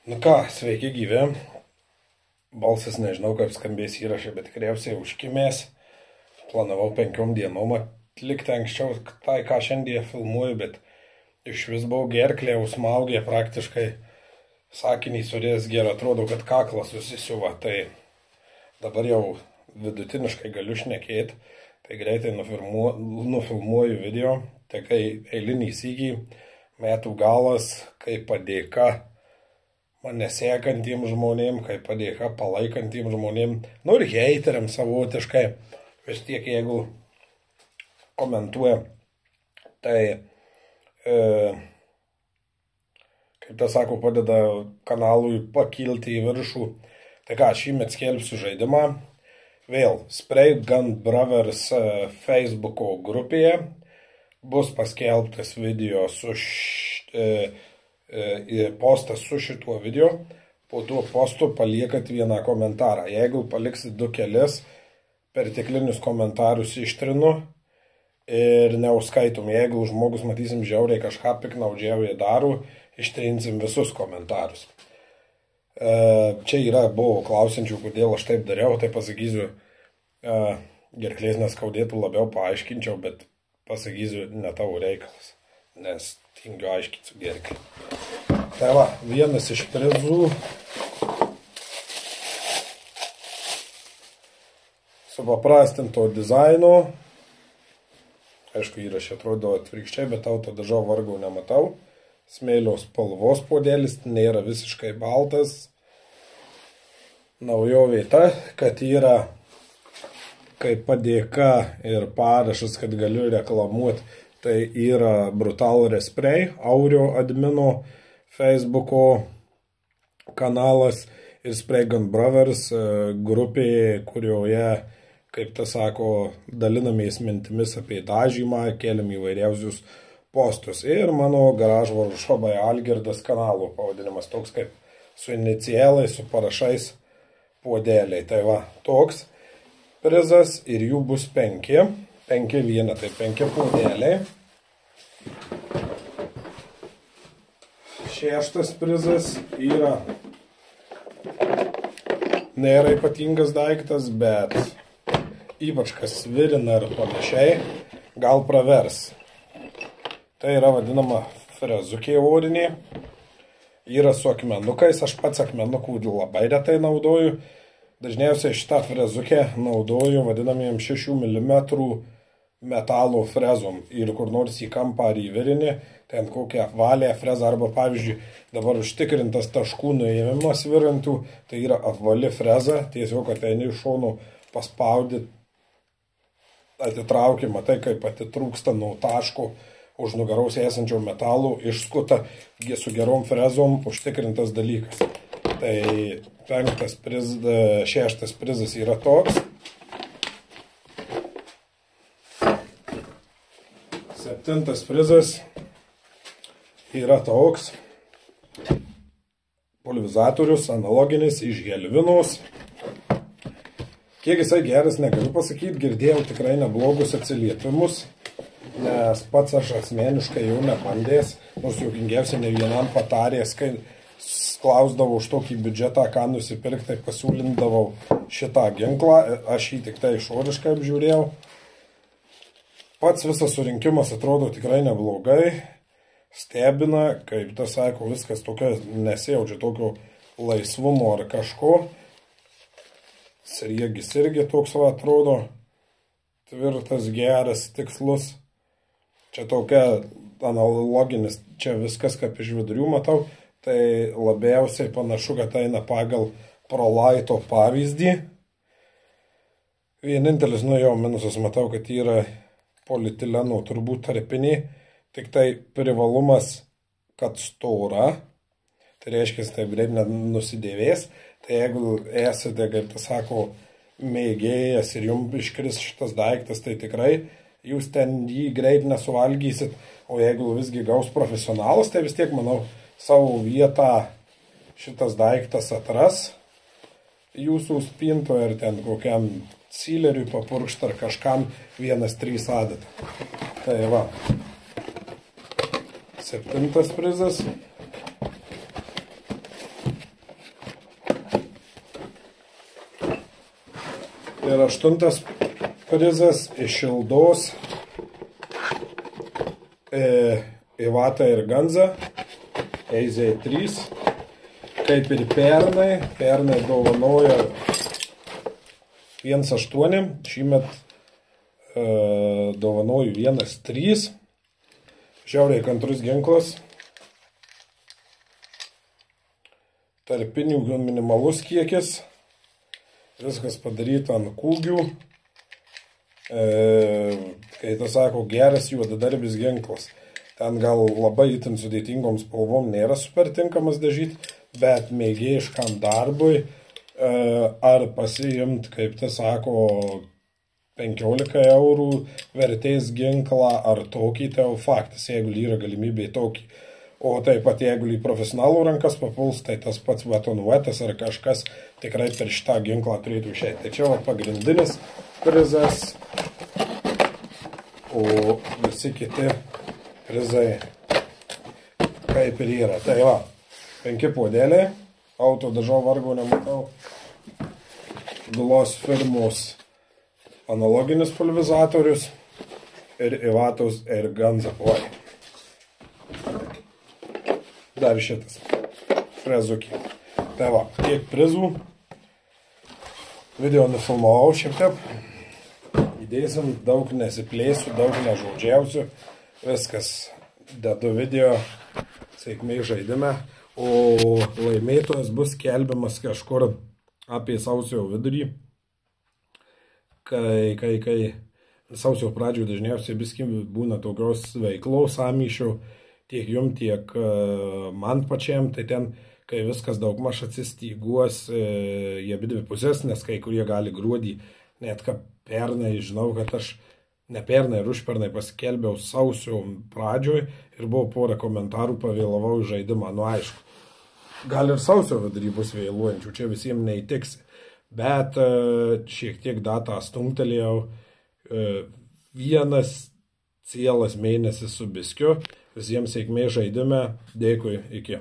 Nu ką, sveiki gyvi. Balsas nežinau, kaip skambės įrašė, bet tikriausiai užkimės. Planavau 5 dienom atlikti anksčiau tai, ką šiandien filmuoju, bet iš vis buvau gerklė užsmaugė praktiškai. Sakinį surės gerai, atrodo, kad kaklas susisiuva. Tai dabar jau vidutiniškai galiu šnekėti. Tai greitai nufilmuoju video. Tai kai eilinį sykį metų galas, kaip padėka mane sekantiems žmonėm, kaip padėka palaikantiems žmonėm, nu ir heiteriam savotiškai, vis tiek jeigu komentuoja, tai, kaip tas sako, padeda kanalui pakilti į viršų. Tai ką, šįmet skelbsiu žaidimą, vėl Spray Gun Brothers Facebooko grupėje bus paskelbtas video su postas su šituo video, po tuo postu paliekat vieną komentarą. Jeigu paliksit 2 kelis, perteklinius komentarus ištrinu ir neuskaitom. Jeigu žmogus, matysim, žiauriai kažką piknaudžiauja daro, ištrinsim visus komentarus. Čia buvo klausiančių, kodėl aš taip dariau, tai pasakysiu, gerklės neskaudėtų, labiau paaiškinčiau, bet pasakysiu, ne tavo reikalas, nes tingiu aiškinti su gerklė. Tai va, vienas iš prizų supaprastinto dizaino. Aišku, įrašė atrodo atvirkščiai, bet auto dažo vargo nematau. Smėlio spalvos puodelis, nėra visiškai baltas. Naujovė ta, kad yra kaip padėka ir parašas, kad galiu reklamuoti. Tai yra Brutal Respray, Aurio admino Facebooko kanalas ir Spray Gun Brothers grupė, kurioje, kaip tas sako, dalinamės mintimis apie dažymą, keliam įvairiausius postus. Ir mano garažo varžobai Algirdas kanalo pavadinimas, toks kaip su inicialais, su parašais puodeliai. Tai va, toks prizas ir jų bus 5. 5 vienetai, 5 puodeliai. 6 prizas yra, nėra ypatingas daiktas, bet ypač kas virina ir panašiai, gal pravers. Tai yra vadinama frezukė orinė. Yra su akmenukais, aš pats akmenukų labai retai naudoju. Dažniausiai šitą frezukę naudoju vadinamiem 6 mm metalo frezom ir kur nors į kampą ar į virinį, ten kokią apvalę frezą arba, pavyzdžiui, dabar užtikrintas taškų nuėmimas virintų, tai yra apvali freza, tiesiog ateini iš šonų paspaudi, atitraukimą, tai kaip atitrūksta nuo taško už nugaraus esančio metalų, išskuta su gerom frezom užtikrintas dalykas. Tai 6 prizas yra toks. 7 prizas yra toks. Pulvizatorius analoginis iš Helvinos. Kiek jisai geras, negaliu pasakyti, girdėjau tikrai neblogus atsiliepimus, nes pats aš asmeniškai jau nebandęs, nors juokingiausiai ne vienam patarės, kai klausdavau už tokį biudžetą, ką nusipirkti, tai pasiūlindavau šitą ginklą, aš jį tik tai išoriškai apžiūrėjau. Pats visas surinkimas atrodo tikrai neblogai, stebina, kaip tas sako, viskas tokio nesijaučia tokio laisvumo ar kažko. Sriegis irgi toks va atrodo, tvirtas, geras, tikslus. Čia tokia analoginis, čia viskas kaip iš vidurių matau, tai labiausiai panašu, kad eina pagal ProLighto pavyzdį. Vienintelis, nu jau minusas matau, kad yra polietileno turbūt tarpiniai, tik tai privalumas, kad stora, tai reiškia, taip greit nusidėvės, tai jeigu esate, kaip tas sako, mėgėjas ir jums iškris šitas daiktas, tai tikrai jūs ten jį greit nesuvalgysit, o jeigu visgi gaus profesionalas, tai vis tiek, manau, savo vietą šitas daiktas atras jūsų spintoje ir ten kokiam cileriui papurkšt ar kažkam 1-3 adatą. Tai va. 7 prizas. Ir 8 prizas iš Šildos Ivata ir Ganza EZ3. Kaip ir pernai dovanojo 1.8, šįmet dovanoju 1.3. Žiauriai kantrus ginklas. Tarpinių minimalus kiekis. Viskas padaryta ant kūgių. Kai tas sako, geras juodadarbis ginklas. Ten gal labai itin sudėtingom spalvom nėra super tinkamas dažyti, bet mėgėjiškam darbui ar pasiimt, kaip tas sako, 15 eurų vertės ginklą ar tokį, tai jau faktas, jeigu yra galimybė tokį. O taip pat, jeigu į profesionalų rankas papuls, tai tas pats batonuotas ar kažkas tikrai per šitą ginklą turėtų išeiti. Tai čia pagrindinis prizas, o visi kiti prizai kaip ir yra. Tai va, 5 puodeliai, autodažo vargo nematau, Dulos firmos analoginis pulverizatorius ir Ivatos ir Ganza. Dar šitas frezukį. Tai va, tiek prizų. Video nufilmavau šiek tiek. Įdėsim, daug nesiplėsiu, daug nežodžiausiu. Viskas, dedu video, sėkmė žaidime. O laimėtojas bus skelbiamas kažkur apie sausio vidurį. Kai sausio pradžioje dažniausiai biskį būna tokios veiklos samyšio, tiek jum, tiek man pačiam, tai ten, kai viskas daugmaž atsistyguos, jie dvi pusės, nes kai kurie gali gruodį, net kad pernai, žinau, kad aš ne pernai ir užpernai paskelbiau sausio pradžioj ir buvo porą komentarų, pavėlavau žaidimą, nu aišku. Gal ir sausio vidury bus vėluojančių, čia visiems neįtiksi, bet šiek tiek datą stumtelėjau, 1 cielas mėnesis su biskiu. Visiems sėkmės žaidime. Dėkui, iki.